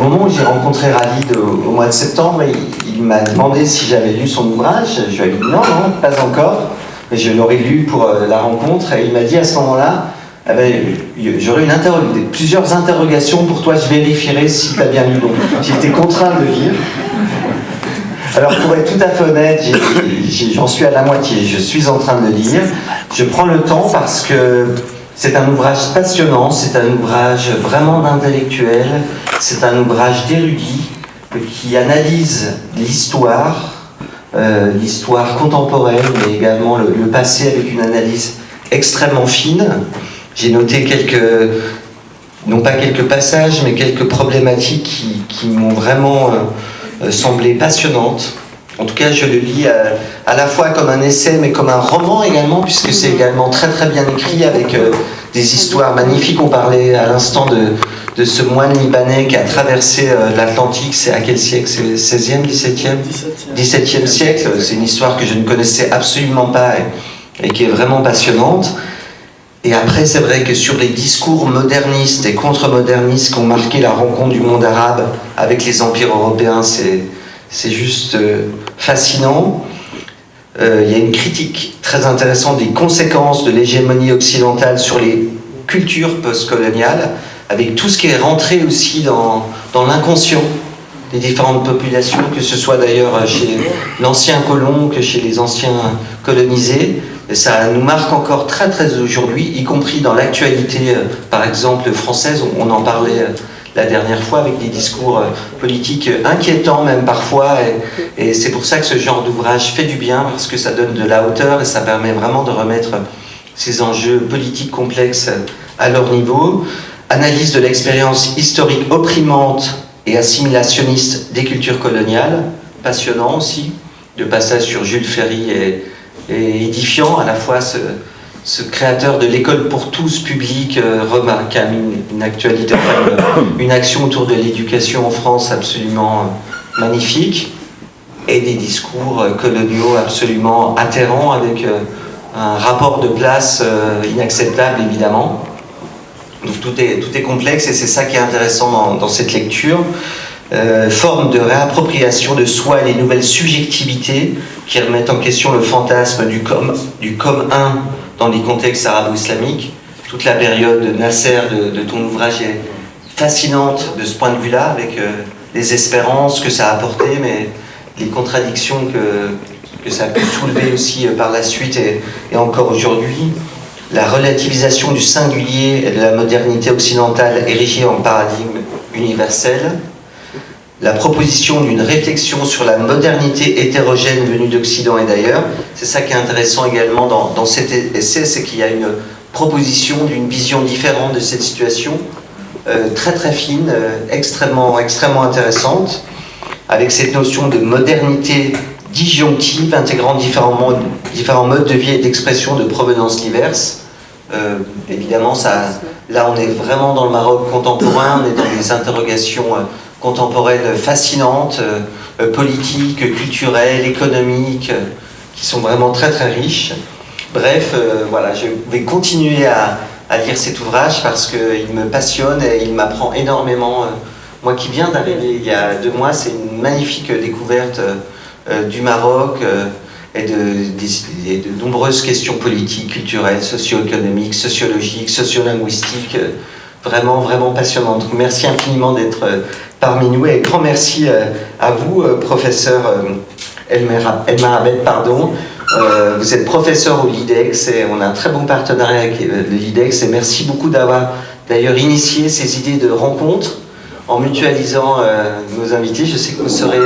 moment où j'ai rencontré Ralid au mois de septembre, il m'a demandé si j'avais lu son ouvrage. Je lui ai dit non, pas encore. Mais je l'aurais lu pour la rencontre. Et il m'a dit à ce moment-là, j'aurais plusieurs interrogations pour toi, je vérifierai si tu as bien lu. Donc j'étais contraint de le lire. Alors pour être tout à fait honnête, j'en suis à la moitié. Je suis en train de le lire. Je prends le temps parce que c'est un ouvrage passionnant, c'est un ouvrage vraiment d'intellectuel, c'est un ouvrage d'érudit qui analyse l'histoire, l'histoire contemporaine, mais également le passé avec une analyse extrêmement fine. J'ai noté non pas quelques passages, mais quelques problématiques qui m'ont vraiment semblé passionnantes. En tout cas, je le lis à la fois comme un essai, mais comme un roman également, puisque c'est également très très bien écrit, avec des histoires magnifiques. On parlait à l'instant de ce moine libanais qui a traversé l'Atlantique. C'est à quel siècle? C'est 16e, 17e 17e siècle. C'est une histoire que je ne connaissais absolument pas et qui est vraiment passionnante. Et après, c'est vrai que sur les discours modernistes et contre-modernistes qui ont marqué la rencontre du monde arabe avec les empires européens, c'est juste fascinant. Il y a une critique très intéressante des conséquences de l'hégémonie occidentale sur les cultures postcoloniales, avec tout ce qui est rentré aussi dans l'inconscient des différentes populations, que ce soit d'ailleurs chez l'ancien colon que chez les anciens colonisés. Et ça nous marque encore très très aujourd'hui, y compris dans l'actualité, par exemple française. On en parlait la dernière fois, avec des discours politiques inquiétants même parfois, et c'est pour ça que ce genre d'ouvrage fait du bien, parce que ça donne de la hauteur et ça permet vraiment de remettre ces enjeux politiques complexes à leur niveau. Analyse de l'expérience historique opprimante et assimilationniste des cultures coloniales, passionnant aussi, de passage sur Jules Ferry et édifiant, à la fois ce créateur de l'école pour tous public, remarquable, une actualité, une action autour de l'éducation en France absolument magnifique, et des discours coloniaux absolument atterrants, avec un rapport de place inacceptable évidemment. Donc tout est complexe, et c'est ça qui est intéressant dans cette lecture. Forme de réappropriation de soi et les nouvelles subjectivités qui remettent en question le fantasme du comme un dans les contextes arabo-islamiques. Toute la période de Nasser de ton ouvrage est fascinante de ce point de vue-là, avec les espérances que ça a apporté, mais les contradictions que ça a pu soulever aussi par la suite et encore aujourd'hui. La relativisation du singulier et de la modernité occidentale érigée en paradigme universel. La proposition d'une réflexion sur la modernité hétérogène venue d'Occident et d'ailleurs. C'est ça qui est intéressant également dans cet essai, c'est qu'il y a une proposition d'une vision différente de cette situation, très très fine, extrêmement intéressante, avec cette notion de modernité disjonctive, intégrant différents modes de vie et d'expression de provenance diverses. Évidemment, là on est vraiment dans le Maroc contemporain, on est dans des interrogations contemporaines fascinantes, politiques, culturelles, économiques, qui sont vraiment très très riches. Bref, voilà, je vais continuer à lire cet ouvrage parce qu'il me passionne et il m'apprend énormément. Moi qui viens d'arriver il y a 2 mois, c'est une magnifique découverte du Maroc et de nombreuses questions politiques, culturelles, socio-économiques, sociologiques, sociolinguistiques, vraiment passionnantes. Donc, merci infiniment d'être parmi nous, et grand merci à vous, professeur Elmarabed, pardon. Vous êtes professeur au LIDEX et on a un très bon partenariat avec le LIDEX, et merci beaucoup d'avoir d'ailleurs initié ces idées de rencontres en mutualisant nos invités. Je sais que vous serez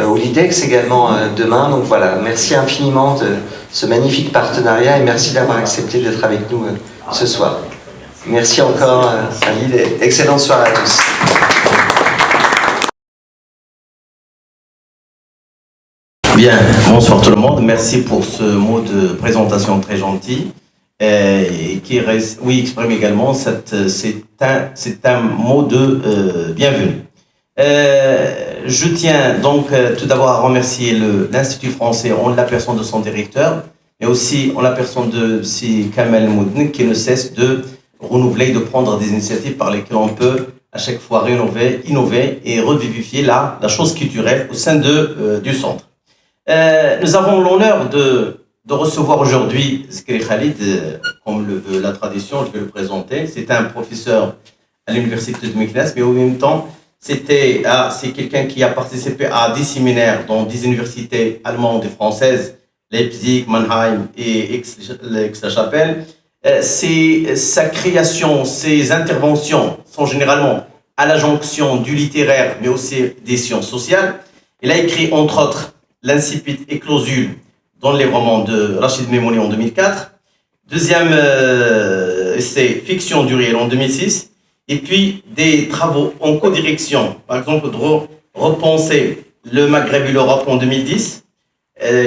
au LIDEX également demain, donc voilà, merci infiniment de ce magnifique partenariat et merci d'avoir accepté d'être avec nous ce soir. Merci encore Khalid, et excellente soirée à tous. Bien, bonsoir tout le monde, merci pour ce mot de présentation très gentil et qui exprime également c'est un mot de bienvenue. Je tiens donc tout d'abord à remercier l'Institut français en la personne de son directeur, mais aussi en la personne de Si Kamel Moudni, qui ne cesse de renouveler, de prendre des initiatives par lesquelles on peut à chaque fois rénover, innover et revivifier la chose culturelle au sein du centre. Nous avons l'honneur de recevoir aujourd'hui Zikri Khalid, comme le veut la tradition, je vais le présenter. C'est un professeur à l'université de Meknès, mais en même temps, c'est quelqu'un qui a participé à des séminaires dans des universités allemandes et françaises, Leipzig, Mannheim et Aix-la-Chapelle. Sa création, ses interventions sont généralement à la jonction du littéraire, mais aussi des sciences sociales. Il a écrit, entre autres, L'Incipit et Clausule dans les romans de Rachid Memouni en 2004. Deuxième essai, Fiction du réel en 2006. Et puis des travaux en co-direction, par exemple, de repenser le Maghreb et l'Europe en 2010,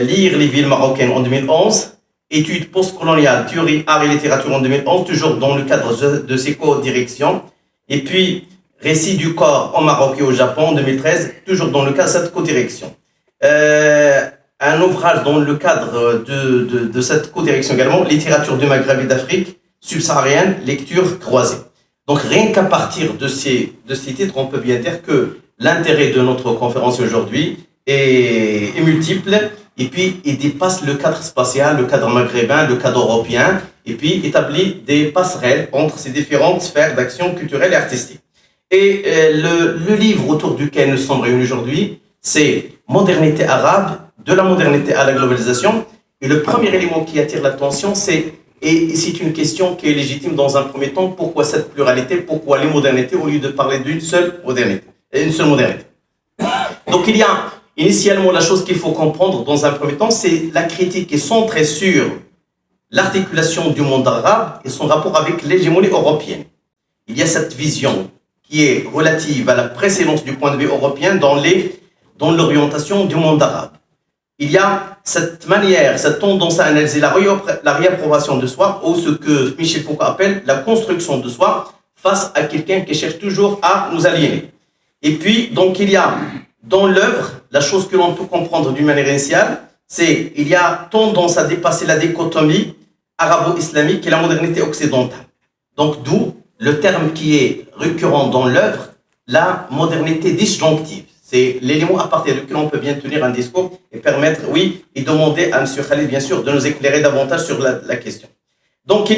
lire les villes marocaines en 2011, études postcoloniales, théorie, art et littérature en 2011, toujours dans le cadre de ces co-directions. Et puis, récit du corps au Maroc et au Japon en 2013, toujours dans le cadre de cette co-direction. Un ouvrage dans le cadre de cette co-direction également, littérature du Maghreb et d'Afrique subsaharienne, lecture croisée. Donc rien qu'à partir de ces titres, on peut bien dire que l'intérêt de notre conférence aujourd'hui est multiple et puis il dépasse le cadre spatial, le cadre maghrébin, le cadre européen et puis établit des passerelles entre ces différentes sphères d'action culturelle et artistique. Et le livre autour duquel nous sommes réunis aujourd'hui, c'est Modernité arabe, de la modernité à la globalisation. Et le premier élément qui attire l'attention, c'est une question qui est légitime dans un premier temps, pourquoi cette pluralité, pourquoi les modernités au lieu de parler d'une seule modernité, Donc il y a initialement la chose qu'il faut comprendre dans un premier temps, c'est la critique qui est centrée sur l'articulation du monde arabe et son rapport avec l'hégémonie européenne. Il y a cette vision qui est relative à la précédence du point de vue européen dans l'orientation du monde arabe. Il y a cette manière, cette tendance à analyser la réapprobation de soi, ou ce que Michel Foucault appelle la construction de soi, face à quelqu'un qui cherche toujours à nous aliéner. Et puis, donc, il y a dans l'œuvre, la chose que l'on peut comprendre d'une manière initiale, c'est qu'il y a tendance à dépasser la dichotomie arabo-islamique et la modernité occidentale. Donc, d'où le terme qui est récurrent dans l'œuvre, la modernité disjonctive. C'est l'élément à partir duquel on peut bien tenir un discours et permettre, et demander à M. Khalid, bien sûr, de nous éclairer davantage sur la question. Donc,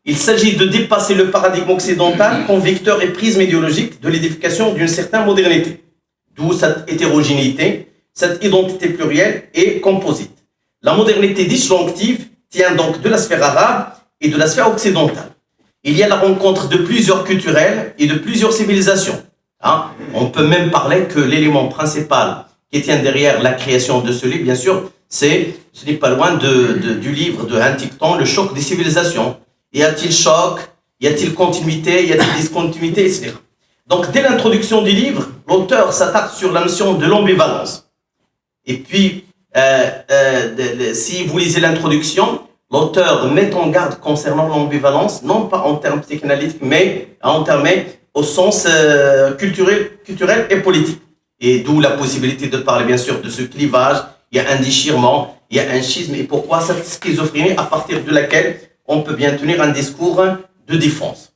il s'agit de dépasser le paradigme occidental comme vecteur et prisme idéologique de l'édification d'une certaine modernité. D'où cette hétérogénéité, cette identité plurielle et composite. La modernité disjonctive tient donc de la sphère arabe et de la sphère occidentale. Il y a la rencontre de plusieurs culturels et de plusieurs civilisations. On peut même parler que l'élément principal qui tient derrière la création de ce livre, bien sûr, ce n'est pas loin du livre de Huntington, Le choc des civilisations. Y a-t-il choc? Y a-t-il continuité? Y a-t-il discontinuité, etc. Donc, dès l'introduction du livre, l'auteur s'attarde sur la notion de l'ambivalence. Et puis, si vous lisez l'introduction, l'auteur met en garde concernant l'ambivalence, non pas en termes psychanalytiques, mais en termes au sens culturel et politique. Et d'où la possibilité de parler, bien sûr, de ce clivage. Il y a un déchirement, il y a un schisme. Et pourquoi cette schizophrénie à partir de laquelle on peut bien tenir un discours de défense.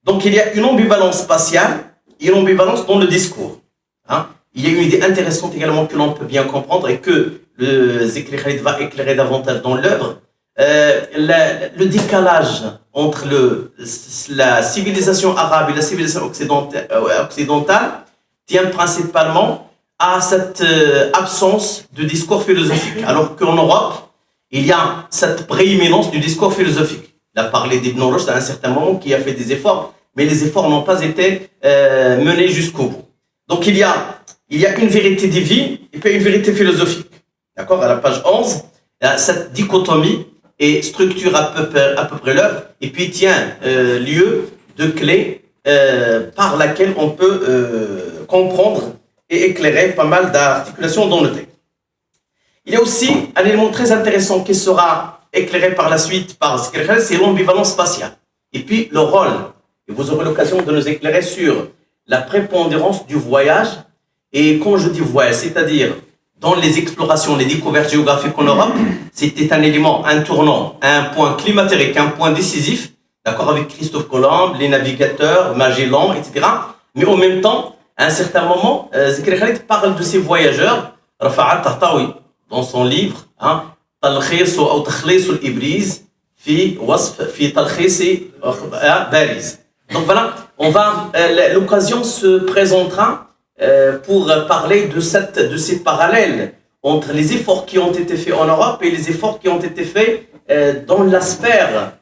Donc, il y a une ambivalence spatiale et une ambivalence dans le discours. Il y a une idée intéressante également que l'on peut bien comprendre et que le Zikri Khalid va éclairer davantage dans l'œuvre. Le décalage entre la civilisation arabe et la civilisation occidentale tient principalement à cette absence de discours philosophique. Alors qu'en Europe, il y a cette prééminence du discours philosophique. Il a parlé d'Ibn Rushd à un certain moment qui a fait des efforts, mais les efforts n'ont pas été menés jusqu'au bout. Donc il y a une vérité divine et puis une vérité philosophique. D'accord? À la page 11, cette dichotomie et structure à peu près l'œuvre, et puis tient lieu de clé par laquelle on peut comprendre et éclairer pas mal d'articulations dans le texte. Il y a aussi un élément très intéressant qui sera éclairé par la suite par Zikri Khalid, c'est l'ambivalence spatiale. Et puis le rôle, et vous aurez l'occasion de nous éclairer sur la prépondérance du voyage, et quand je dis voyage, c'est-à-dire dans les explorations, les découvertes géographiques en Europe, c'était un élément, un tournant, un point climatérique, un point décisif, d'accord, avec Christophe Colomb, les navigateurs, Magellan, etc., Mais en même temps, à un certain moment, Zikri Khalid parle de ces voyageurs, Rafa'at Tahtawi, dans son livre, hein, Talkhis ou Takhlis al-Ibriz, fi wasf fi talkhis bariz. Donc voilà, l'occasion se présentera pour parler de ces parallèles entre les efforts qui ont été faits en Europe et les efforts qui ont été faits dans la sphère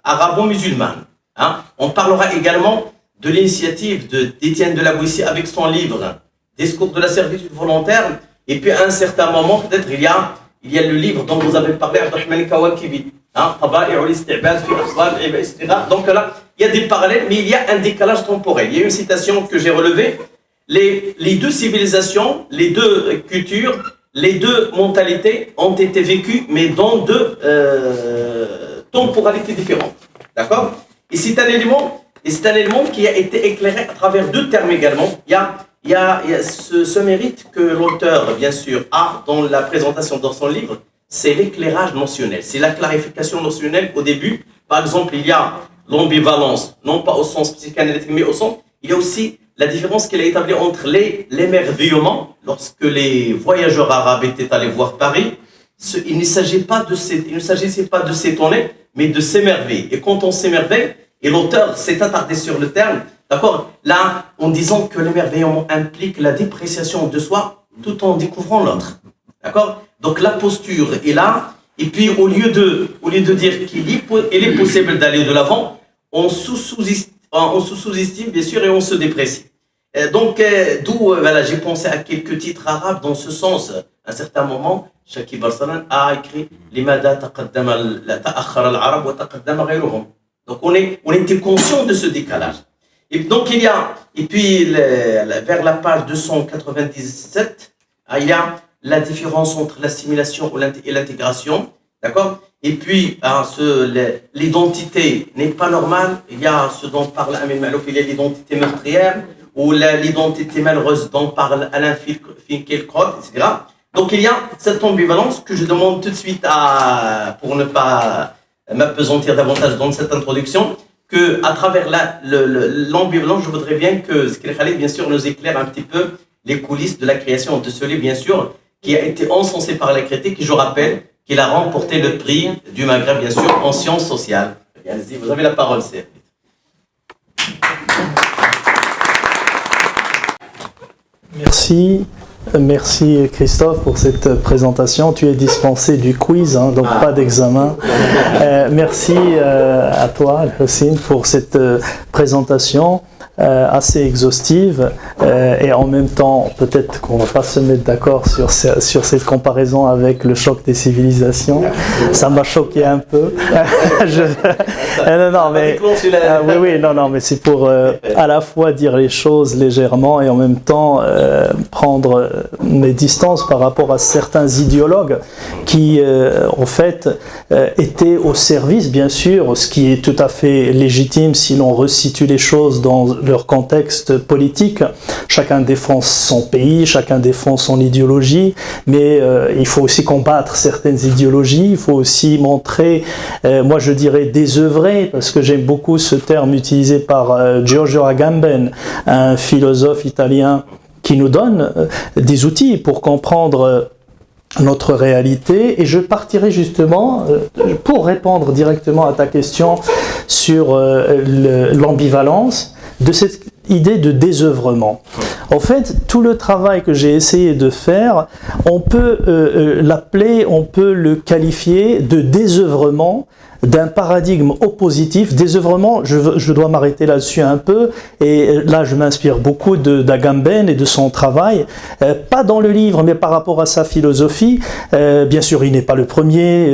arabo-musulmane. Hein. On parlera également de l'initiative d'Étienne de la Boétie avec son livre Discours de la servitude volontaire. Et puis à un certain moment, peut-être il y a le livre dont vous avez parlé, Abdelrahman Kawakibi, hein, donc là, il y a des parallèles, mais il y a un décalage temporel. Il y a une citation que j'ai relevée. Les deux civilisations, les deux cultures, les deux mentalités ont été vécues, mais dans deux temporalités différentes. D'accord? Et c'est un élément qui a été éclairé à travers deux termes également. Il y a ce mérite que l'auteur, bien sûr, a dans la présentation dans son livre, c'est l'éclairage notionnel, c'est la clarification notionnelle au début. Par exemple, il y a l'ambivalence, non pas au sens psychanalytique, mais au sens, il y a aussi la différence qu'il a établie entre l'émerveillement, lorsque les voyageurs arabes étaient allés voir Paris, il ne s'agissait pas de s'étonner, mais de s'émerveiller. Et quand on s'émerveille, et l'auteur s'est attardé sur le terme, d'accord, là, en disant que l'émerveillement implique la dépréciation de soi tout en découvrant l'autre. D'accord? Donc la posture est là, et puis au lieu de dire qu'il est possible d'aller de l'avant, on sous-estime bien sûr et on se déprécie. Donc d'où voilà, j'ai pensé à quelques titres arabes dans ce sens. À un certain moment, Shakib Arsalan a écrit Limada taqaddama ta'akhkhara al-arab wa taqaddama ghayruhum. Donc on était conscient de ce décalage. Et donc puis vers la page 297, il y a la différence entre l'assimilation et l'intégration, d'accord? Et puis l'identité n'est pas normale. Il y a ce dont parle Amin Malouf, il y a l'identité meurtrière ou l'identité malheureuse dont parle Alain Finkielkraut, etc. Donc il y a cette ambivalence que je demande tout de suite pour ne pas m'apesantir davantage dans cette introduction, que à travers l'ambivalence, je voudrais bien que Zikri Khalid, bien sûr, nous éclaire un petit peu les coulisses de la création de ce livre, bien sûr, qui a été encensé par la critique, et je rappelle qu'il a remporté le prix du Maghreb, bien sûr, en sciences sociales. Allez-y, vous avez la parole, c'est. Merci Christophe pour cette présentation. Tu es dispensé du quiz, hein, donc pas d'examen. Merci à toi, Al-Hussein, pour cette présentation assez exhaustive et en même temps, peut-être qu'on ne va pas se mettre d'accord sur cette comparaison avec le choc des civilisations. Ça m'a choqué un peu. Mais c'est pour à la fois dire les choses légèrement et en même temps prendre mes distances par rapport à certains idéologues qui, en fait, étaient au service, bien sûr, ce qui est tout à fait légitime si l'on resitue les choses dans leur contexte politique. Chacun défend son pays, chacun défend son idéologie, mais il faut aussi combattre certaines idéologies, il faut aussi montrer, moi je dirais désœuvrer, parce que j'aime beaucoup ce terme utilisé par Giorgio Agamben, un philosophe italien qui nous donne des outils pour comprendre notre réalité, et je partirai justement pour répondre directement à ta question sur l'ambivalence de cette idée de désœuvrement. En fait, tout le travail que j'ai essayé de faire, on peut l'appeler, on peut le qualifier de désœuvrement d'un paradigme oppositif. Désœuvrement, je dois m'arrêter là-dessus un peu, et là je m'inspire beaucoup d'Agamben et de son travail, pas dans le livre mais par rapport à sa philosophie. Bien sûr il n'est pas le premier,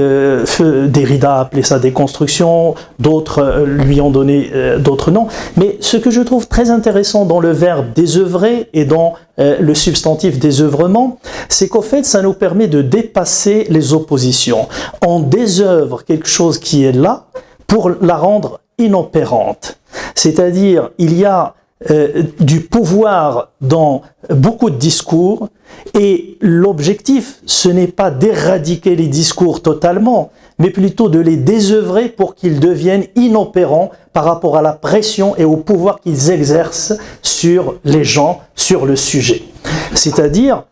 Derrida a appelé ça déconstruction, d'autres lui ont donné d'autres noms, mais ce que je trouve très intéressant dans le verbe désœuvrer et dans le substantif désœuvrement, c'est qu'au fait ça nous permet de dépasser les oppositions. On désœuvre quelque chose qui est là pour la rendre inopérante. C'est-à-dire, il y a du pouvoir dans beaucoup de discours, et l'objectif, ce n'est pas d'éradiquer les discours totalement, mais plutôt de les désœuvrer pour qu'ils deviennent inopérants par rapport à la pression et au pouvoir qu'ils exercent sur les gens, sur le sujet. C'est-à-dire,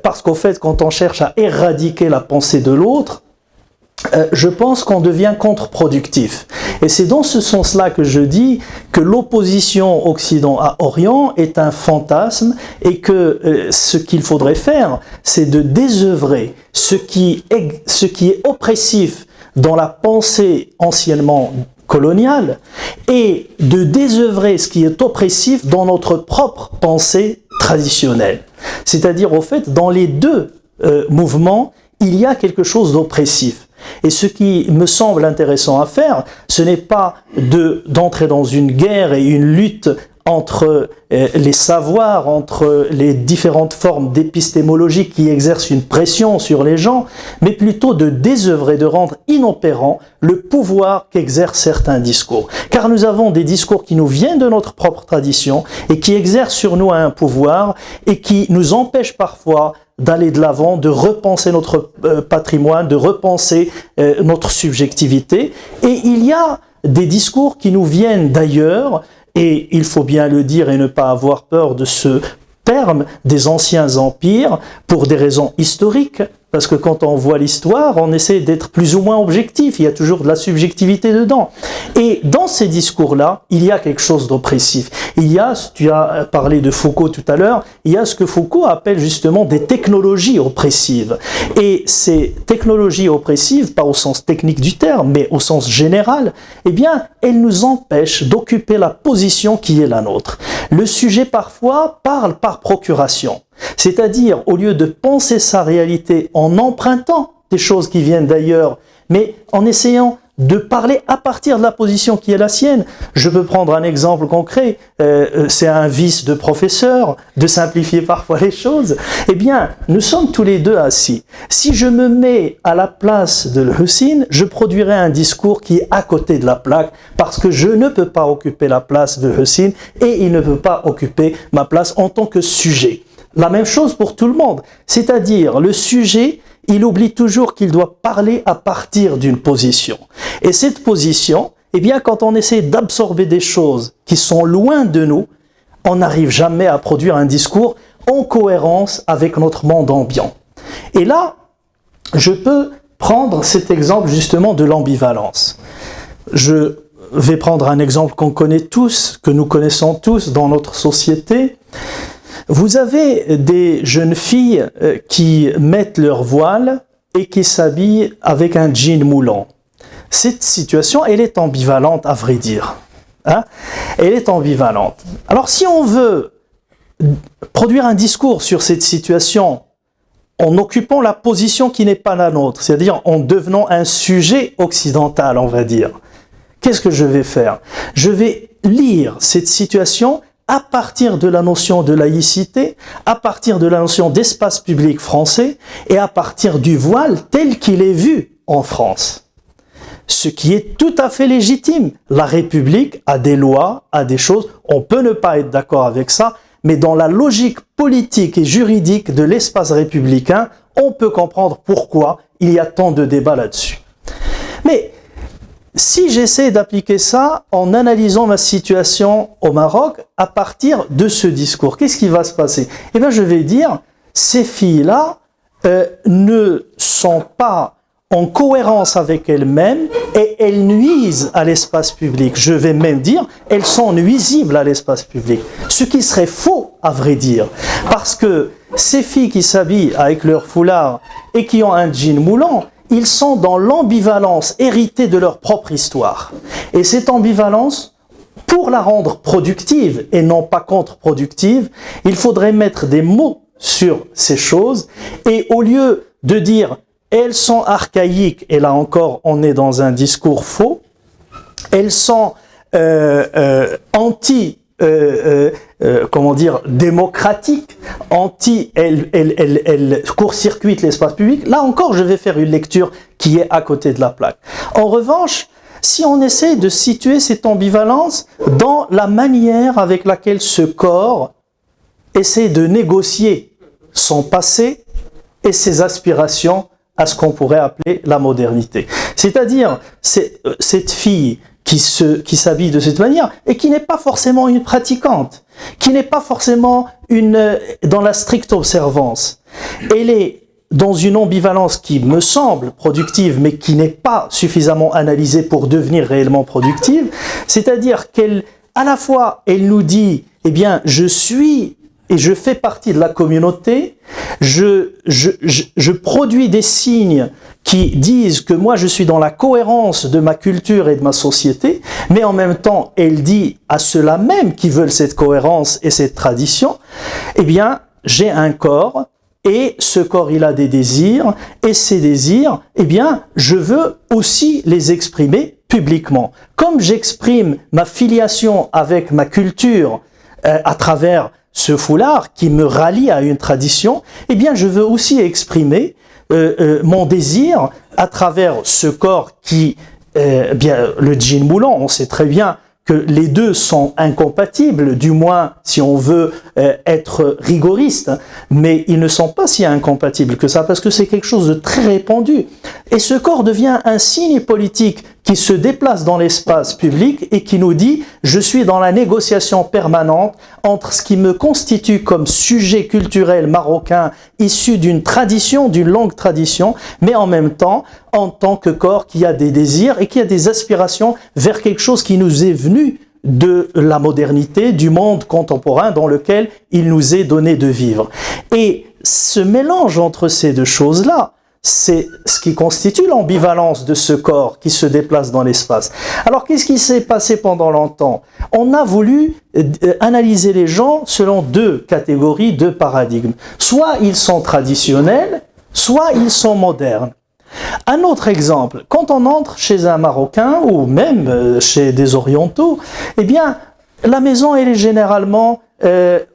parce qu'au fait, quand on cherche à éradiquer la pensée de l'autre, je pense qu'on devient contre-productif. Et c'est dans ce sens-là que je dis que l'opposition Occident à Orient est un fantasme et que ce qu'il faudrait faire, c'est de désœuvrer ce qui est oppressif dans la pensée anciennement coloniale et de désœuvrer ce qui est oppressif dans notre propre pensée traditionnelle. C'est-à-dire, au fait, dans les deux mouvements, il y a quelque chose d'oppressif. Et ce qui me semble intéressant à faire, ce n'est pas d'entrer dans une guerre et une lutte entre les savoirs, entre les différentes formes d'épistémologie qui exercent une pression sur les gens, mais plutôt de désœuvrer, de rendre inopérant le pouvoir qu'exercent certains discours. Car nous avons des discours qui nous viennent de notre propre tradition et qui exercent sur nous un pouvoir et qui nous empêchent parfois d'aller de l'avant, de repenser notre patrimoine, de repenser notre subjectivité. Et il y a des discours qui nous viennent d'ailleurs, et il faut bien le dire et ne pas avoir peur de ce terme, des anciens empires, pour des raisons historiques, parce que quand on voit l'histoire, on essaie d'être plus ou moins objectif, il y a toujours de la subjectivité dedans. Et dans ces discours-là, il y a quelque chose d'oppressif. Il y a, tu as parlé de Foucault tout à l'heure, il y a ce que Foucault appelle justement des technologies oppressives. Et ces technologies oppressives, pas au sens technique du terme, mais au sens général, eh bien, elles nous empêchent d'occuper la position qui est la nôtre. Le sujet, parfois, parle par procuration. C'est-à-dire, au lieu de penser sa réalité en empruntant des choses qui viennent d'ailleurs, mais en essayant de parler à partir de la position qui est la sienne. Je peux prendre un exemple concret, c'est un vice de professeur, de simplifier parfois les choses. Eh bien, nous sommes tous les deux assis. Si je me mets à la place de Hussein, je produirai un discours qui est à côté de la plaque, parce que je ne peux pas occuper la place de Hussein et il ne peut pas occuper ma place en tant que sujet. La même chose pour tout le monde, c'est-à-dire le sujet, il oublie toujours qu'il doit parler à partir d'une position. Et cette position, eh bien, quand on essaie d'absorber des choses qui sont loin de nous, on n'arrive jamais à produire un discours en cohérence avec notre monde ambiant. Et là, je peux prendre cet exemple justement de l'ambivalence. Je vais prendre un exemple qu'on connaît tous, que nous connaissons tous dans notre société. Vous avez des jeunes filles qui mettent leur voile et qui s'habillent avec un jean moulant. Cette situation, elle est ambivalente, à vrai dire. Hein? Elle est ambivalente. Alors, si on veut produire un discours sur cette situation en occupant la position qui n'est pas la nôtre, c'est-à-dire en devenant un sujet occidental, on va dire, qu'est-ce que je vais faire? Je vais lire cette situation à partir de la notion de laïcité, à partir de la notion d'espace public français et à partir du voile tel qu'il est vu en France. Ce qui est tout à fait légitime. La République a des lois, a des choses, on peut ne pas être d'accord avec ça, mais dans la logique politique et juridique de l'espace républicain, on peut comprendre pourquoi il y a tant de débats là-dessus. Mais si j'essaie d'appliquer ça en analysant ma situation au Maroc à partir de ce discours, qu'est-ce qui va se passer? Eh bien, je vais dire, ces filles-là ne sont pas en cohérence avec elles-mêmes et elles nuisent à l'espace public. Je vais même dire, elles sont nuisibles à l'espace public. Ce qui serait faux, à vrai dire. Parce que ces filles qui s'habillent avec leur foulard et qui ont un jean moulant, ils sont dans l'ambivalence héritée de leur propre histoire. Et cette ambivalence, pour la rendre productive et non pas contre-productive, il faudrait mettre des mots sur ces choses et au lieu de dire « elles sont archaïques » et là encore on est dans un discours faux, elles sont démocratique, elle court-circuite l'espace public. Là encore, je vais faire une lecture qui est à côté de la plaque. En revanche, si on essaie de situer cette ambivalence dans la manière avec laquelle ce corps essaie de négocier son passé et ses aspirations à ce qu'on pourrait appeler la modernité. C'est-à-dire, cette fille qui s'habille de cette manière et qui n'est pas forcément une pratiquante, qui n'est pas forcément dans la stricte observance. Elle est dans une ambivalence qui me semble productive, mais qui n'est pas suffisamment analysée pour devenir réellement productive. C'est-à-dire à la fois, elle nous dit, eh bien, je suis et je fais partie de la communauté, je produis des signes qui disent que moi je suis dans la cohérence de ma culture et de ma société, mais en même temps elle dit à ceux-là même qui veulent cette cohérence et cette tradition, eh bien j'ai un corps et ce corps il a des désirs et ces désirs, eh bien je veux aussi les exprimer publiquement. Comme j'exprime ma filiation avec ma culture à travers ce foulard qui me rallie à une tradition, eh bien je veux aussi exprimer mon désir à travers ce corps qui, bien le jean moulant, on sait très bien que les deux sont incompatibles, du moins si on veut être rigoriste, mais ils ne sont pas si incompatibles que ça, parce que c'est quelque chose de très répandu. Et ce corps devient un signe politique qui se déplace dans l'espace public et qui nous dit « je suis dans la négociation permanente entre ce qui me constitue comme sujet culturel marocain issu d'une tradition, d'une longue tradition, mais en même temps en tant que corps qui a des désirs et qui a des aspirations vers quelque chose qui nous est venu de la modernité, du monde contemporain dans lequel il nous est donné de vivre. » Et ce mélange entre ces deux choses-là, c'est ce qui constitue l'ambivalence de ce corps qui se déplace dans l'espace. Alors, qu'est-ce qui s'est passé pendant longtemps? On a voulu analyser les gens selon deux catégories, deux paradigmes. Soit ils sont traditionnels, soit ils sont modernes. Un autre exemple, quand on entre chez un Marocain ou même chez des Orientaux, eh bien, la maison elle est généralement,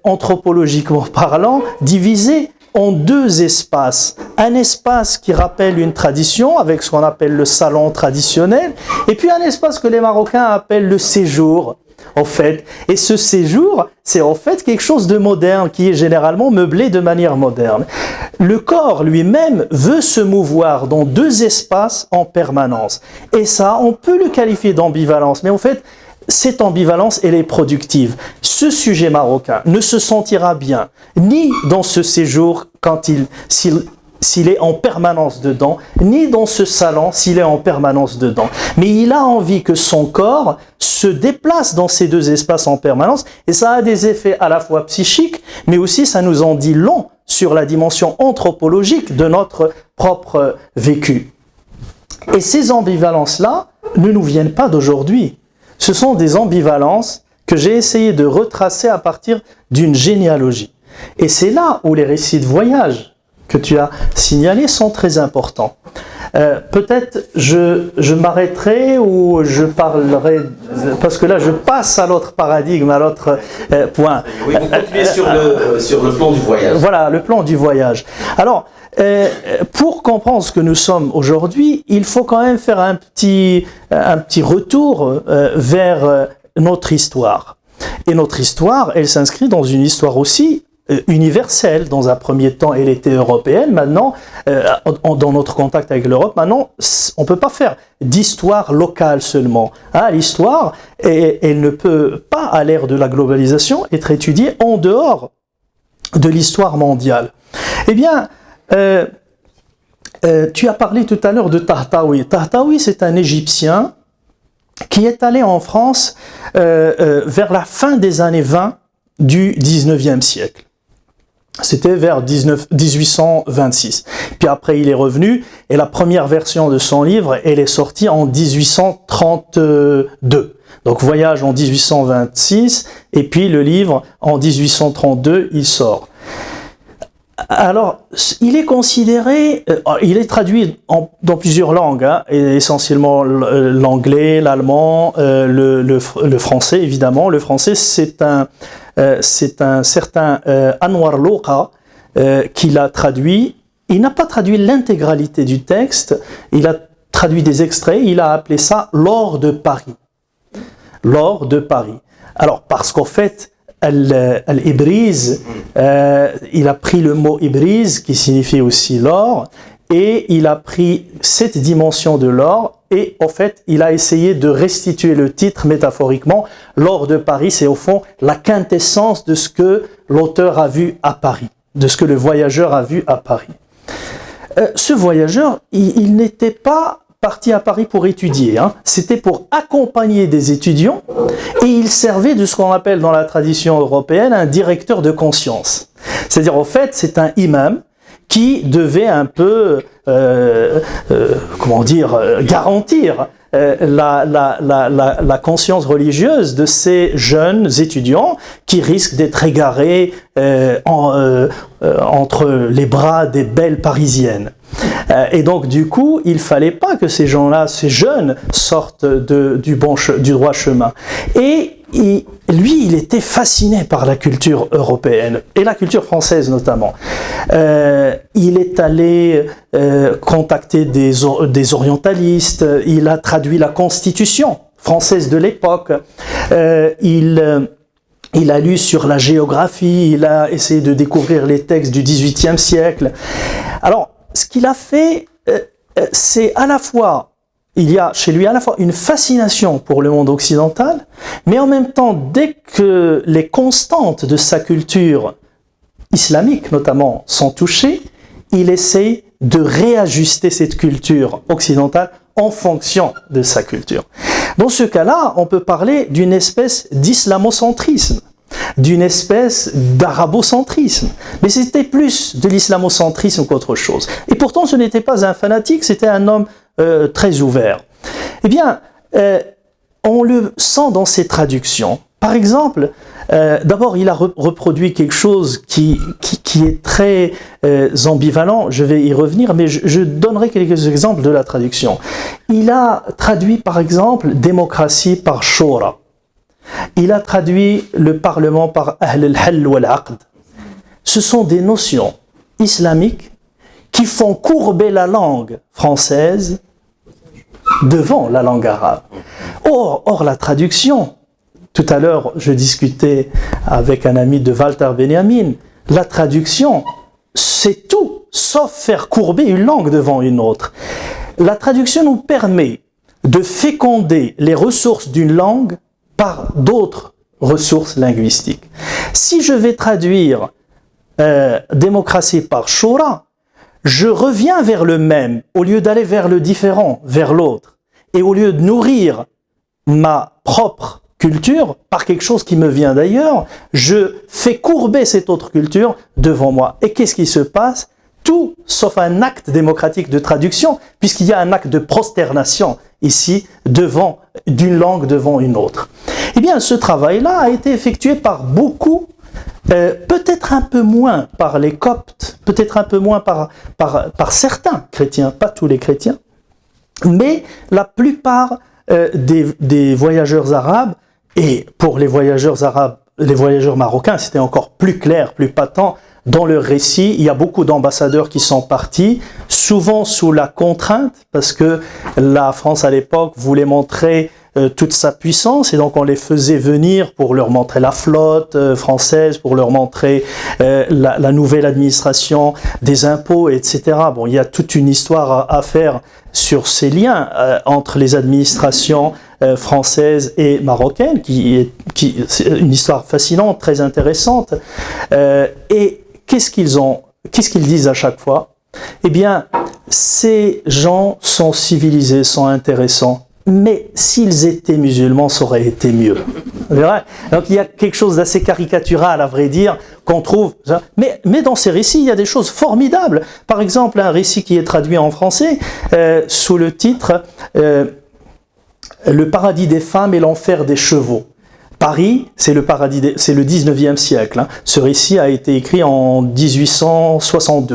anthropologiquement parlant, divisée en deux espaces. Un espace qui rappelle une tradition, avec ce qu'on appelle le salon traditionnel, et puis un espace que les Marocains appellent le séjour, en fait. Et ce séjour, c'est en fait quelque chose de moderne, qui est généralement meublé de manière moderne. Le corps lui-même veut se mouvoir dans deux espaces en permanence. Et ça, on peut le qualifier d'ambivalence, mais en fait, cette ambivalence, elle est productive. Ce sujet marocain ne se sentira bien ni dans ce séjour s'il est en permanence dedans, ni dans ce salon s'il est en permanence dedans. Mais il a envie que son corps se déplace dans ces deux espaces en permanence, et ça a des effets à la fois psychiques, mais aussi ça nous en dit long sur la dimension anthropologique de notre propre vécu. Et ces ambivalences-là ne nous viennent pas d'aujourd'hui. Ce sont des ambivalences que j'ai essayé de retracer à partir d'une généalogie. Et c'est là où les récits de voyage que tu as signalés sont très importants. Peut-être je m'arrêterai ou je parlerai, parce que là je passe à l'autre paradigme, à l'autre point. Oui, vous continuez sur le plan du voyage. Voilà, le plan du voyage. Alors, pour comprendre ce que nous sommes aujourd'hui, il faut quand même faire un petit retour vers notre histoire. Et notre histoire, elle s'inscrit dans une histoire aussi universelle. Dans un premier temps, elle était européenne. Maintenant, dans notre contact avec l'Europe, maintenant, on ne peut pas faire d'histoire locale seulement. Hein, l'histoire, elle ne peut pas, à l'ère de la globalisation, être étudiée en dehors de l'histoire mondiale. Eh bien, tu as parlé tout à l'heure de Tahtaoui. Tahtaoui, c'est un Égyptien qui est allé en France vers la fin des années 20 du 19e siècle. C'était vers 1826. Puis après, il est revenu, et la première version de son livre, elle est sortie en 1832. Donc, voyage en 1826, et puis le livre, en 1832, il sort. Alors, il est considéré, il est traduit dans plusieurs langues, hein, essentiellement l'anglais, l'allemand, le français, évidemment. Le français, c'est un certain Anwar Louqa qui l'a traduit. Il n'a pas traduit l'intégralité du texte, il a traduit des extraits, il a appelé ça « L'or de Paris ». L'or de Paris. Alors, parce qu'en fait, Al-Ibriz, il a pris le mot Ibriz, qui signifie aussi l'or, et il a pris cette dimension de l'or et en fait il a essayé de restituer le titre métaphoriquement. L'or de Paris, c'est au fond la quintessence de ce que l'auteur a vu à Paris, de ce que le voyageur a vu à Paris. Ce voyageur, il n'était pas parti à Paris pour étudier, hein. C'était pour accompagner des étudiants et il servait de ce qu'on appelle dans la tradition européenne un directeur de conscience. C'est-à-dire au fait c'est un imam qui devait un peu, garantir la conscience religieuse de ces jeunes étudiants qui risquent d'être égarés entre les bras des belles parisiennes. Et donc du coup, il fallait pas que ces gens-là, ces jeunes, sortent du droit chemin. Et lui, il était fasciné par la culture européenne et la culture française notamment. Il est allé contacter des orientalistes. Il a traduit la Constitution française de l'époque. Il a lu sur la géographie. Il a essayé de découvrir les textes du XVIIIe siècle. Alors, ce qu'il a fait, c'est à la fois, il y a chez lui à la fois une fascination pour le monde occidental, mais en même temps, dès que les constantes de sa culture islamique notamment sont touchées, il essaie de réajuster cette culture occidentale en fonction de sa culture. Dans ce cas-là, on peut parler d'une espèce d'islamocentrisme, d'une espèce d'arabocentrisme. Mais c'était plus de l'islamocentrisme qu'autre chose. Et pourtant, ce n'était pas un fanatique, c'était un homme très ouvert. Eh bien, on le sent dans ses traductions. Par exemple, d'abord, il a reproduit quelque chose qui est très ambivalent. Je vais y revenir, mais je donnerai quelques exemples de la traduction. Il a traduit, par exemple, démocratie par shura. Il a traduit le Parlement par Ahl al-Hall wal-Aqd. Ce sont des notions islamiques qui font courber la langue française devant la langue arabe. Or la traduction, tout à l'heure je discutais avec un ami de Walter Benjamin, la traduction c'est tout sauf faire courber une langue devant une autre. La traduction nous permet de féconder les ressources d'une langue par d'autres ressources linguistiques. Si je vais traduire démocratie par shura, je reviens vers le même, au lieu d'aller vers le différent, vers l'autre. Et au lieu de nourrir ma propre culture par quelque chose qui me vient d'ailleurs, je fais courber cette autre culture devant moi. Et qu'est-ce qui se passe? Tout sauf un acte démocratique de traduction, puisqu'il y a un acte de prosternation ici, d'une langue devant une autre. Eh bien, ce travail-là a été effectué par beaucoup, peut-être un peu moins par les Coptes, peut-être un peu moins par certains chrétiens, pas tous les chrétiens, mais la plupart des voyageurs arabes, et pour les voyageurs arabes, les voyageurs marocains, c'était encore plus clair, plus patent. Dans le récit, il y a beaucoup d'ambassadeurs qui sont partis, souvent sous la contrainte, parce que la France à l'époque voulait montrer toute sa puissance, et donc on les faisait venir pour leur montrer la flotte française, pour leur montrer la nouvelle administration des impôts, etc. Bon, il y a toute une histoire à faire sur ces liens entre les administrations françaises et marocaines, c'est une histoire fascinante, très intéressante. Et qu'est-ce qu'ils disent à chaque fois? Eh bien, ces gens sont civilisés, sont intéressants, mais s'ils étaient musulmans, ça aurait été mieux. Donc il y a quelque chose d'assez caricatural, à vrai dire, qu'on trouve. Mais dans ces récits, il y a des choses formidables. Par exemple, un récit qui est traduit en français sous le titre Le paradis des femmes et l'enfer des chevaux. Paris, c'est le paradis, c'est le 19e siècle. Hein. Ce récit a été écrit en 1860.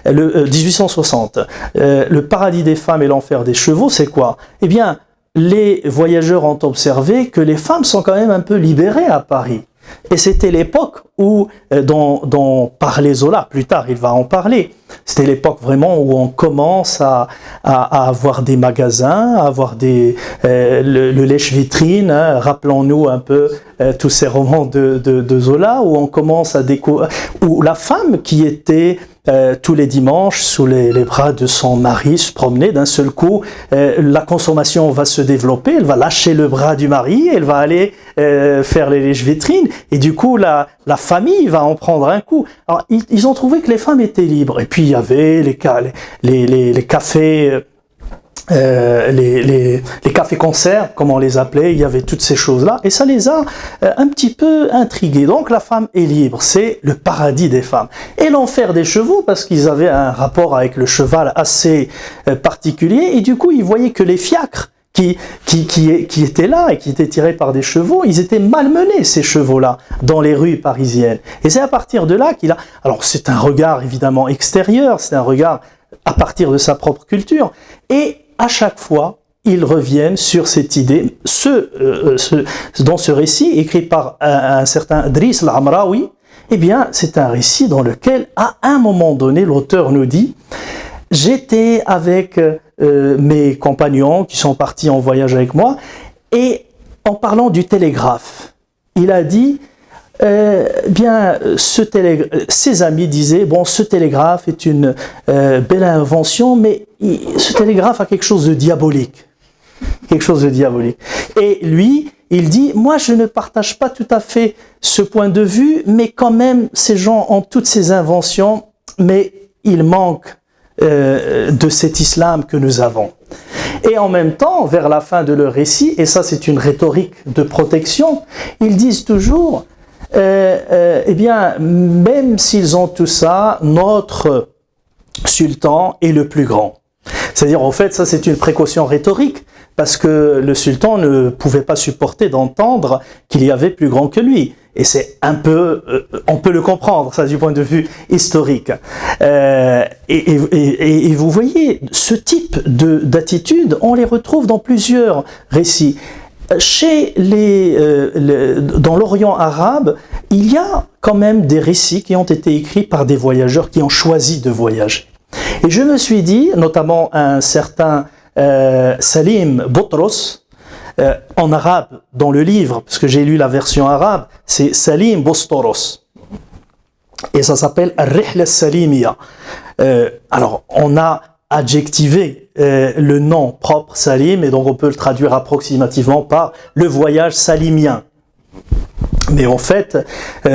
Le paradis des femmes et l'enfer des chevaux, c'est quoi? Eh bien, les voyageurs ont observé que les femmes sont quand même un peu libérées à Paris. Et c'était l'époque où, dont parlait Zola, plus tard il va en parler, c'était l'époque vraiment où on commence à avoir des magasins, à avoir le lèche-vitrine, hein, rappelons-nous un peu tous ces romans de Zola, où on commence à découvrir, où la femme qui était tous les dimanches sous les bras de son mari se promener. D'un seul coup, la consommation va se développer, elle va lâcher le bras du mari, elle va aller faire les lèche-vitrines, et du coup la famille va en prendre un coup. Alors ils ont trouvé que les femmes étaient libres, et puis il y avait les cafés, les cafés-concerts, comme on les appelait, il y avait toutes ces choses-là, et ça les a un petit peu intrigués. Donc la femme est libre, c'est le paradis des femmes. Et l'enfer des chevaux, parce qu'ils avaient un rapport avec le cheval assez particulier, et du coup ils voyaient que les fiacres qui étaient là et qui étaient tirés par des chevaux, ils étaient malmenés, ces chevaux-là, dans les rues parisiennes. Et c'est à partir de là qu'il a... Alors c'est un regard évidemment extérieur, c'est un regard à partir de sa propre culture, et à chaque fois, ils reviennent sur cette idée. Dans ce récit, écrit par un certain Driss al-Amraoui, eh bien, c'est un récit dans lequel, à un moment donné, l'auteur nous dit « J'étais avec mes compagnons qui sont partis en voyage avec moi, et en parlant du télégraphe, il a dit ses amis disaient, bon, ce télégraphe est une belle invention, mais ce télégraphe a quelque chose de diabolique. Quelque chose de diabolique. Et lui, il dit, moi je ne partage pas tout à fait ce point de vue, mais quand même, ces gens ont toutes ces inventions, mais il manque de cet islam que nous avons. Et en même temps, vers la fin de leur récit, et ça c'est une rhétorique de protection, ils disent toujours, eh bien, même s'ils ont tout ça, notre sultan est le plus grand. C'est-à-dire, en fait, ça c'est une précaution rhétorique, parce que le sultan ne pouvait pas supporter d'entendre qu'il y avait plus grand que lui. Et c'est un peu, on peut le comprendre, ça du point de vue historique. Et vous voyez, ce type d'attitude, on les retrouve dans plusieurs récits. Dans l'Orient arabe, il y a quand même des récits qui ont été écrits par des voyageurs qui ont choisi de voyager. Et je me suis dit, notamment un certain Salim Boutros, en arabe, dans le livre, parce que j'ai lu la version arabe, c'est Salim Bostoros. Et ça s'appelle Ar-Rihla Salimiya. Alors, on a adjectivé le nom propre Salim, et donc on peut le traduire approximativement par le voyage salimien. Mais en fait,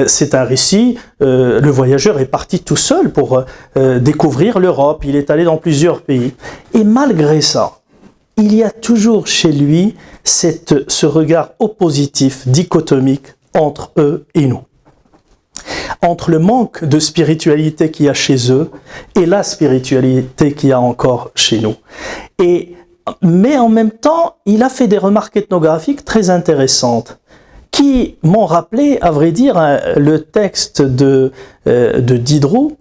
c'est un récit, le voyageur est parti tout seul pour découvrir l'Europe, il est allé dans plusieurs pays. Et malgré ça, il y a toujours chez lui ce regard oppositif, dichotomique entre eux et nous. Entre le manque de spiritualité qu'il y a chez eux et la spiritualité qu'il y a encore chez nous. Mais en même temps, il a fait des remarques ethnographiques très intéressantes qui m'ont rappelé, à vrai dire, le texte de Diderot,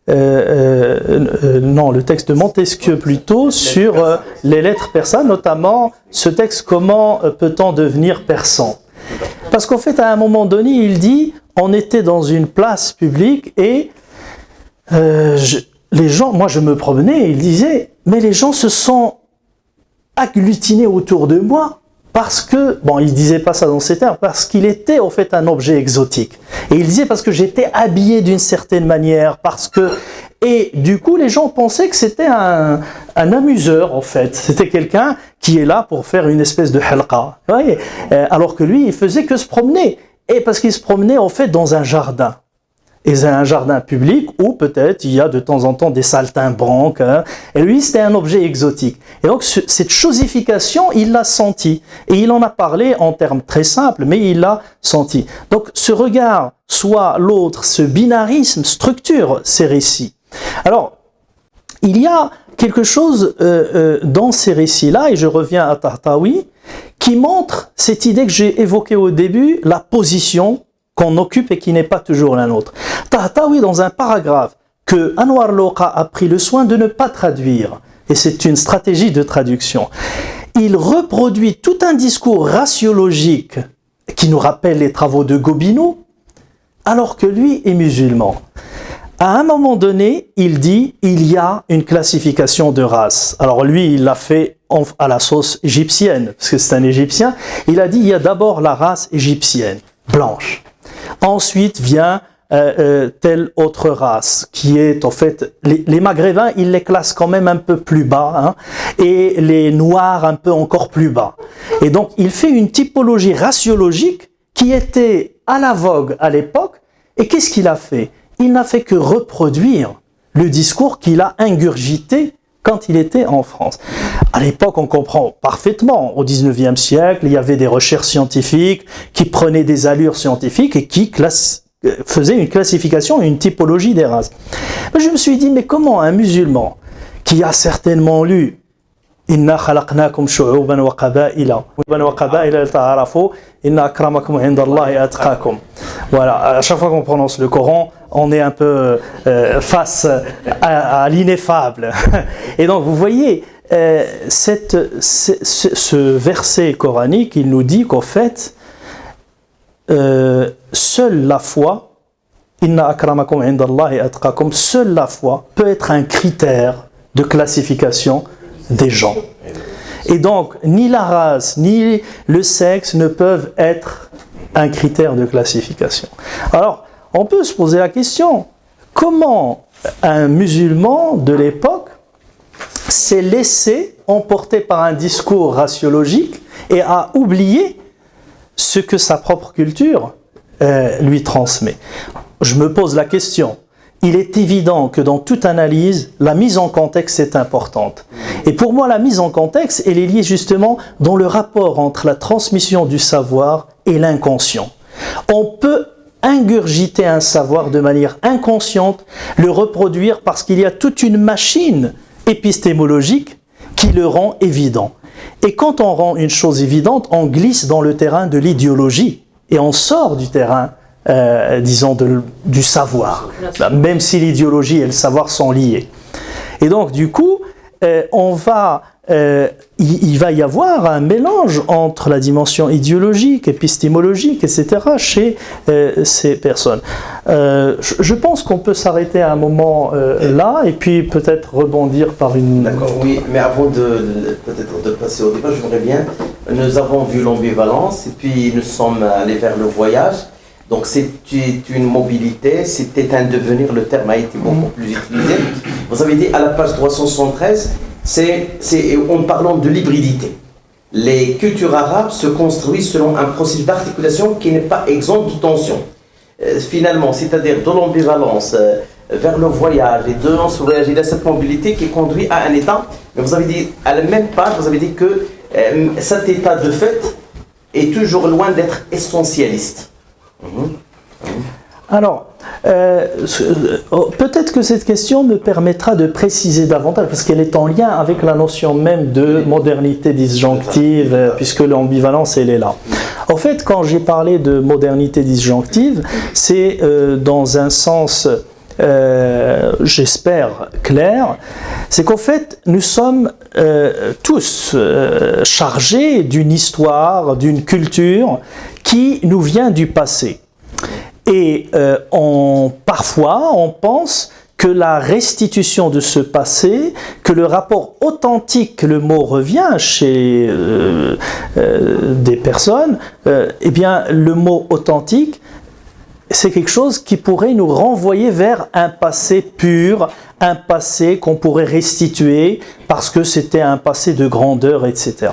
le texte de Montesquieu plutôt, sur les lettres persanes, notamment ce texte « Comment peut-on devenir persan ?» Parce qu'en fait, à un moment donné, il dit, on était dans une place publique et les gens, moi je me promenais, il disait, mais les gens se sont agglutinés autour de moi parce que, bon, il disait pas ça dans ces termes, parce qu'il était en fait un objet exotique. Et il disait parce que j'étais habillé d'une certaine manière, et du coup les gens pensaient que c'était un amuseur en fait, c'était quelqu'un qui est là pour faire une espèce de halqa, voyez, alors que lui il faisait que se promener, et parce qu'il se promenait en fait dans un jardin. Et c'est un jardin public où peut-être il y a de temps en temps des saltimbanques, hein, et lui c'était un objet exotique. Et donc cette chosification, il l'a senti, et il en a parlé en termes très simples, mais il l'a senti. Donc ce regard, soit l'autre, ce binarisme structure ces récits. Alors, il y a quelque chose dans ces récits-là, et je reviens à Tahtawi, qui montre cette idée que j'ai évoquée au début, la position qu'on occupe et qui n'est pas toujours la nôtre. Tahtawi, dans un paragraphe que Anwar Louqa a pris le soin de ne pas traduire, et c'est une stratégie de traduction, il reproduit tout un discours raciologique qui nous rappelle les travaux de Gobineau, alors que lui est musulman. À un moment donné, il dit il y a une classification de races. Alors lui, il l'a fait à la sauce égyptienne, parce que c'est un Égyptien. Il a dit il y a d'abord la race égyptienne, blanche. Ensuite vient telle autre race, qui est en fait, les Maghrébins, ils les classent quand même un peu plus bas, hein, et les Noirs un peu encore plus bas. Et donc, il fait une typologie raciologique qui était à la vogue à l'époque, et qu'est-ce qu'il a fait? Il n'a fait que reproduire le discours qu'il a ingurgité quand il était en France. À l'époque, on comprend parfaitement, au 19e siècle, il y avait des recherches scientifiques qui prenaient des allures scientifiques et qui faisaient une classification, une typologie des races. Je me suis dit, mais comment un musulman qui a certainement lu Inna khalaqnakum shu'uban wa qaba'ila ta'arafu inna akramakum 'inda Allahi atqakum. Voilà, à chaque fois qu'on prononce le Coran, on est un peu face à l'ineffable. Et donc vous voyez, ce verset coranique, il nous dit qu'en fait, seule la foi, inna akramakum 'inda Allahi atqakum, seule la foi peut être un critère de classification des gens. Et donc, ni la race, ni le sexe ne peuvent être un critère de classification. Alors, on peut se poser la question, comment un musulman de l'époque s'est laissé emporter par un discours raciologique et a oublié ce que sa propre culture lui transmet? Je me pose la question. Il est évident que dans toute analyse, la mise en contexte est importante. Et pour moi, la mise en contexte, elle est liée justement dans le rapport entre la transmission du savoir et l'inconscient. On peut ingurgiter un savoir de manière inconsciente, le reproduire parce qu'il y a toute une machine épistémologique qui le rend évident. Et quand on rend une chose évidente, on glisse dans le terrain de l'idéologie et on sort du terrain disons du savoir, même si l'idéologie et le savoir sont liés. Et donc du coup, il va y avoir un mélange entre la dimension idéologique, épistémologique, etc. chez ces personnes. Je pense qu'on peut s'arrêter à un moment là et puis peut-être rebondir par une... D'accord, oui, mais avant peut-être de passer au débat, je voudrais bien, nous avons vu l'ambivalence et puis nous sommes allés vers le voyage. Donc c'est une mobilité, c'était un devenir, le terme a été beaucoup plus utilisé. Vous avez dit à la page 373, c'est en parlant de l'hybridité. Les cultures arabes se construisent selon un processus d'articulation qui n'est pas exempt de tension. Finalement, c'est-à-dire de l'ambivalence vers le voyage et de ce voyage et de cette mobilité qui conduit à un état. Mais vous avez dit, à la même page, vous avez dit que cet état de fait est toujours loin d'être essentialiste. Alors, peut-être que cette question me permettra de préciser davantage, parce qu'elle est en lien avec la notion même de modernité disjonctive, puisque l'ambivalence, elle est là. En fait, quand j'ai parlé de modernité disjonctive, c'est dans un sens, j'espère, clair, c'est qu'en fait, nous sommes tous chargés d'une histoire, d'une culture qui nous vient du passé. Et parfois, on pense que la restitution de ce passé, que le rapport authentique, le mot revient chez des personnes, eh bien, le mot authentique, c'est quelque chose qui pourrait nous renvoyer vers un passé pur, un passé qu'on pourrait restituer parce que c'était un passé de grandeur, etc.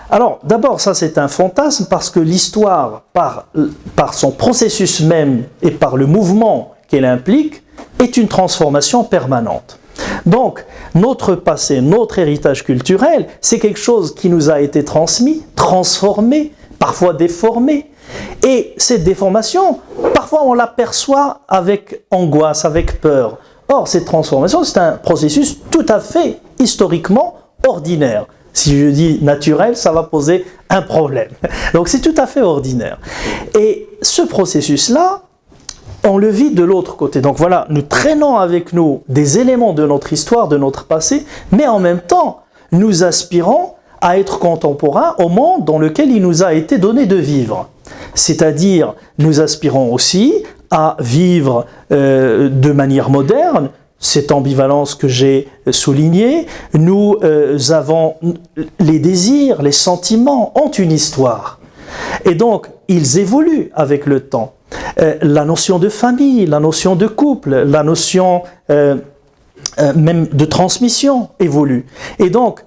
Alors, d'abord, ça c'est un fantasme parce que l'histoire, par son processus même et par le mouvement qu'elle implique, est une transformation permanente. Donc, notre passé, notre héritage culturel, c'est quelque chose qui nous a été transmis, transformé, parfois déformé. Et cette déformation, parfois on l'aperçoit avec angoisse, avec peur. Or, cette transformation, c'est un processus tout à fait historiquement ordinaire. Si je dis naturel, ça va poser un problème. Donc c'est tout à fait ordinaire. Et ce processus-là, on le vit de l'autre côté. Donc voilà, nous traînons avec nous des éléments de notre histoire, de notre passé, mais en même temps, nous aspirons à être contemporains au monde dans lequel il nous a été donné de vivre. C'est-à-dire, nous aspirons aussi à vivre de manière moderne, cette ambivalence que j'ai soulignée. Nous avons les désirs, les sentiments ont une histoire. Et donc, ils évoluent avec le temps. la notion de famille, la notion de couple, la notion même de transmission évolue. Et donc,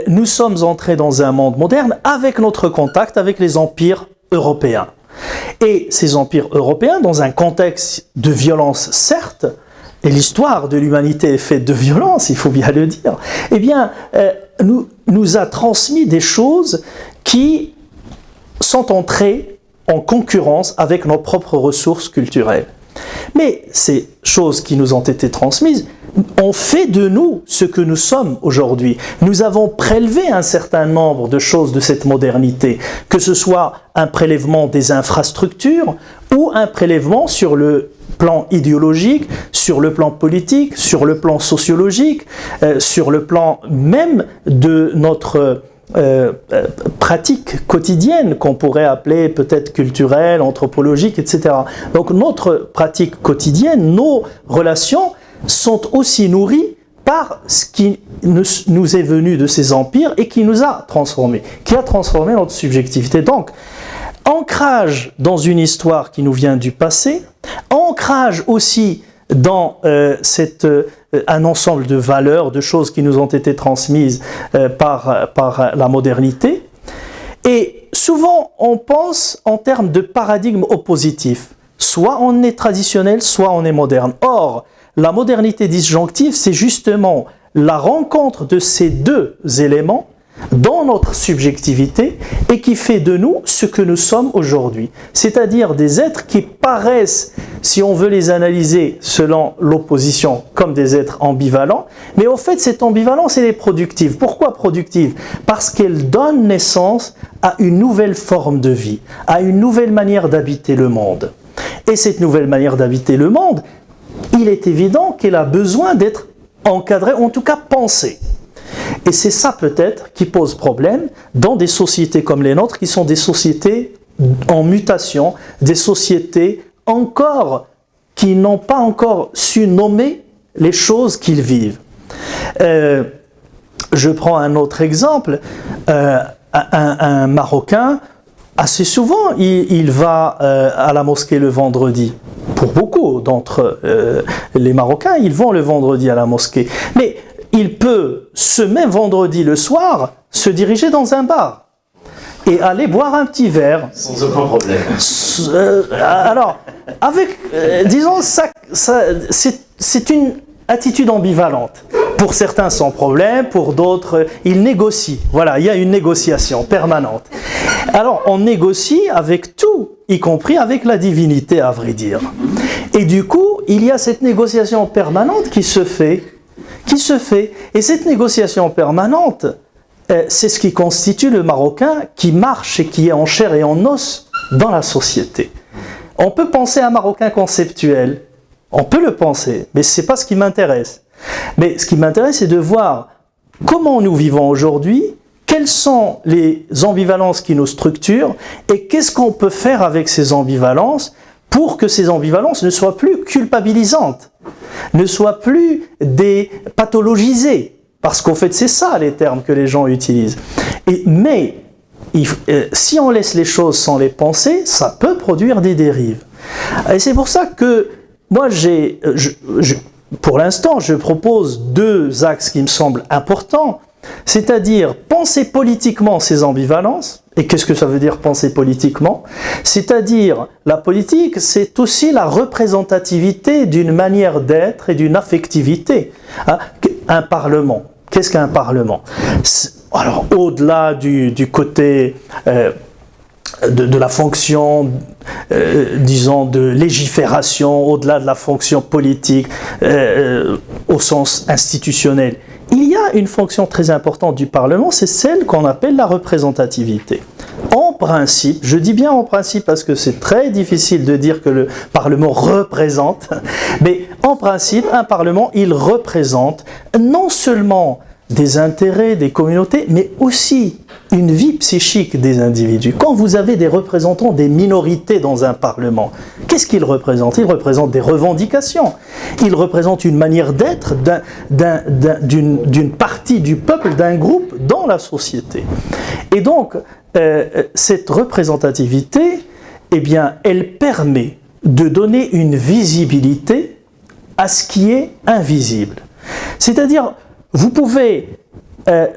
nous sommes entrés dans un monde moderne avec notre contact avec les empires européens. Et ces empires européens, dans un contexte de violence, certes, et l'histoire de l'humanité est faite de violence, il faut bien le dire, eh bien, nous a transmis des choses qui sont entrées en concurrence avec nos propres ressources culturelles. Mais ces choses qui nous ont été transmises ont fait de nous ce que nous sommes aujourd'hui. Nous avons prélevé un certain nombre de choses de cette modernité, que ce soit un prélèvement des infrastructures ou un prélèvement sur le plan idéologique, sur le plan politique, sur le plan sociologique, sur le plan même de notre pratique quotidienne qu'on pourrait appeler peut-être culturelle, anthropologique, etc. Donc notre pratique quotidienne, nos relations sont aussi nourries par ce qui nous est venu de ces empires et qui nous a transformés, qui a transformé notre subjectivité. Donc, ancrage dans une histoire qui nous vient du passé, ancrage aussi dans un ensemble de valeurs, de choses qui nous ont été transmises par la modernité. Et souvent, on pense en termes de paradigmes oppositifs. Soit on est traditionnel, soit on est moderne. Or, la modernité disjonctive, c'est justement la rencontre de ces deux éléments dans notre subjectivité et qui fait de nous ce que nous sommes aujourd'hui. C'est-à-dire des êtres qui paraissent, si on veut les analyser selon l'opposition, comme des êtres ambivalents, mais au fait cette ambivalence elle est productive. Pourquoi productive? Parce qu'elle donne naissance à une nouvelle forme de vie, à une nouvelle manière d'habiter le monde. Et cette nouvelle manière d'habiter le monde, il est évident qu'elle a besoin d'être encadrée, en tout cas pensée. Et c'est ça peut-être qui pose problème dans des sociétés comme les nôtres, qui sont des sociétés en mutation, des sociétés qui n'ont pas encore su nommer les choses qu'ils vivent. Je prends un autre exemple, un Marocain, assez souvent il va à la mosquée le vendredi. Pour beaucoup d'entre les Marocains, ils vont le vendredi à la mosquée. Mais il peut, ce même vendredi le soir, se diriger dans un bar et aller boire un petit verre. Sans aucun problème. Alors, disons, c'est une attitude ambivalente. Pour certains sans problème, pour d'autres, ils négocient. Voilà, il y a une négociation permanente. Alors, on négocie avec tout, y compris avec la divinité, à vrai dire. Et du coup, il y a cette négociation permanente qui se fait. Et cette négociation permanente, c'est ce qui constitue le Marocain qui marche et qui est en chair et en os dans la société. On peut penser à un Marocain conceptuel, on peut le penser, mais ce n'est pas ce qui m'intéresse. Mais ce qui m'intéresse, c'est de voir comment nous vivons aujourd'hui, quelles sont les ambivalences qui nous structurent et qu'est-ce qu'on peut faire avec ces ambivalences pour que ces ambivalences ne soient plus culpabilisantes, ne soient plus pathologisées, parce qu'en fait c'est ça les termes que les gens utilisent. Mais si on laisse les choses sans les penser, ça peut produire des dérives. Et c'est pour ça que moi pour l'instant je propose deux axes qui me semblent importants, c'est-à-dire penser politiquement ces ambivalences. Et qu'est-ce que ça veut dire penser politiquement? C'est-à-dire, la politique, c'est aussi la représentativité d'une manière d'être et d'une affectivité. Un parlement. Qu'est-ce qu'un parlement? Alors, au-delà du côté de la fonction, disons, de légifération, au-delà de la fonction politique, au sens institutionnel, il y a une fonction très importante du Parlement, c'est celle qu'on appelle la représentativité. En principe, je dis bien en principe parce que c'est très difficile de dire que le Parlement représente, mais en principe, un Parlement, il représente non seulement des intérêts des communautés, mais aussi une vie psychique des individus. Quand vous avez des représentants des minorités dans un Parlement, qu'est-ce qu'ils représentent? Ils représentent des revendications. Ils représentent une manière d'être d'une partie du peuple, d'un groupe dans la société. Et donc, cette représentativité, eh bien, elle permet de donner une visibilité à ce qui est invisible. C'est-à-dire, vous pouvez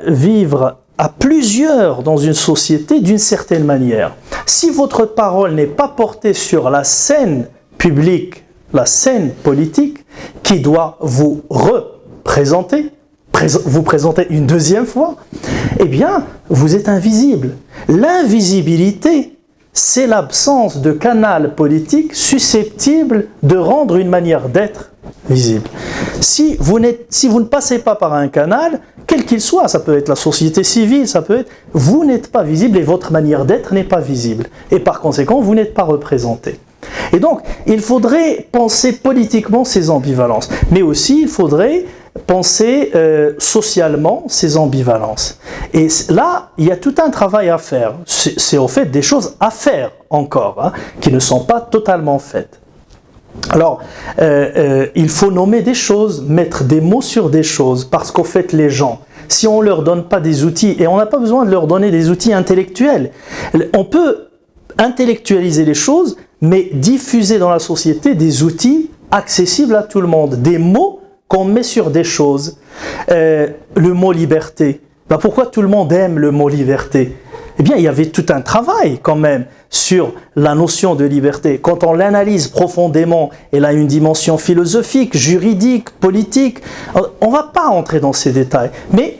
vivre à plusieurs dans une société d'une certaine manière. Si votre parole n'est pas portée sur la scène publique, la scène politique, qui doit vous représenter, vous présenter une deuxième fois, eh bien, vous êtes invisible. L'invisibilité, c'est l'absence de canal politique susceptible de rendre une manière d'être visible. Si vous ne passez pas par un canal, quel qu'il soit, ça peut être la société civile, ça peut être, vous n'êtes pas visible et votre manière d'être n'est pas visible. Et par conséquent, vous n'êtes pas représenté. Et donc, il faudrait penser politiquement ces ambivalences, mais aussi il faudrait penser socialement ces ambivalences. Et là, il y a tout un travail à faire. C'est au fait des choses à faire encore, hein, qui ne sont pas totalement faites. Alors, il faut nommer des choses, mettre des mots sur des choses, parce qu'au fait, les gens, si on ne leur donne pas des outils, et on n'a pas besoin de leur donner des outils intellectuels, on peut intellectualiser les choses, mais diffuser dans la société des outils accessibles à tout le monde, des mots qu'on met sur des choses. Le mot liberté, ben pourquoi tout le monde aime le mot liberté? Eh bien, il y avait tout un travail quand même sur la notion de liberté. Quand on l'analyse profondément, elle a une dimension philosophique, juridique, politique. On ne va pas entrer dans ces détails, mais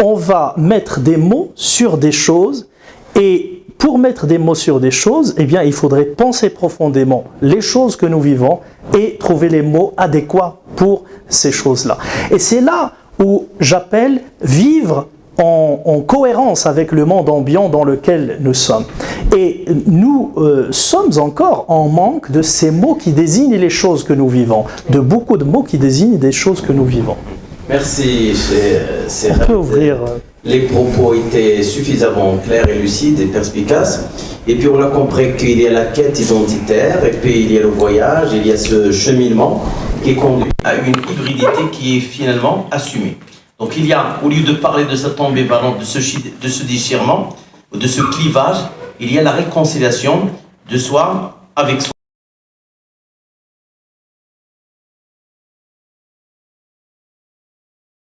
on va mettre des mots sur des choses, et pour mettre des mots sur des choses, eh bien, il faudrait penser profondément les choses que nous vivons et trouver les mots adéquats pour ces choses-là. Et c'est là où j'appelle vivre en cohérence avec le monde ambiant dans lequel nous sommes. Et nous sommes encore en manque de ces mots qui désignent les choses que nous vivons, de beaucoup de mots qui désignent des choses que nous vivons. Merci, c'est On peut ouvrir. Les propos étaient suffisamment clairs et lucides et perspicaces. Et puis on a compris qu'il y a la quête identitaire, et puis il y a le voyage, il y a ce cheminement qui conduit à une hybridité qui est finalement assumée. Donc il y a, au lieu de parler de cette ambivalence, de ce déchirement, de ce clivage, il y a la réconciliation de soi avec soi.